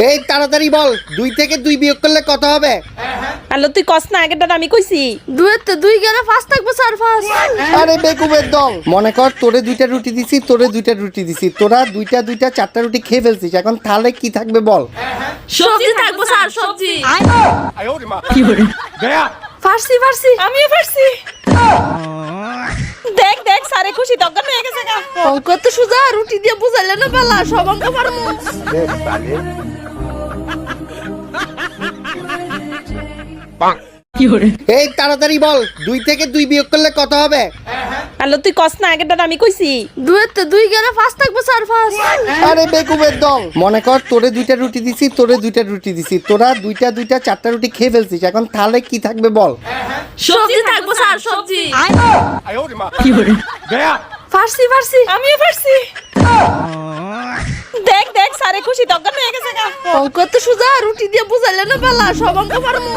এই তাড়াতাড়ি বল, 2 থেকে 2 বিয়োগ করলে কত হবে? আলো তুই কস না, আগেরটা আমি কইছি। 2 তে 2 গেলে 5 থাকবে স্যার 5। আরে বেকুবের দল, মনে কর তোরে 2টা রুটি দিছি, তোরে 2টা রুটি দিছি, তোরা 2টা 4টা রুটি খেয়ে ফেলছিস, এখন তাহলে কি থাকবে বল? সবজি থাকবে স্যার সবজি। ফার্সি আমিও পারছি। দেখ দেখ সারে খুশি তখন হয়ে গেছে গা। অঙ্ক তো সোজা, রুটি দিয়ে বুঝাইলে না পালা, সব অঙ্ক পারমু। এই তাড়াতাড়ি বল, 2 থেকে 2 বিয়োগ করলে কত হবে? আলো তুই কস না, আগেরটা আমি কইছি। 2 তে 2 গেলে 5 থাকবে স্যার 5। আরে বেকুবের দল, মনে কর তোরে 2টা রুটি দিছি, তোরে 2টা রুটি দিছি, তোরা 2টা 4টা রুটি খেয়ে ফেলছিস, এখন তাহলে কি থাকবে বল? সবজি থাকবে স্যার সবজি। ফার্সি আমিও পারছি। দেখ দেখ সারে খুশি তখন হয়ে গেছে গা। অঙ্ক তো সোজা, রুটি দিয়ে বুঝাইলে না পালা, সব অঙ্ক পারমু।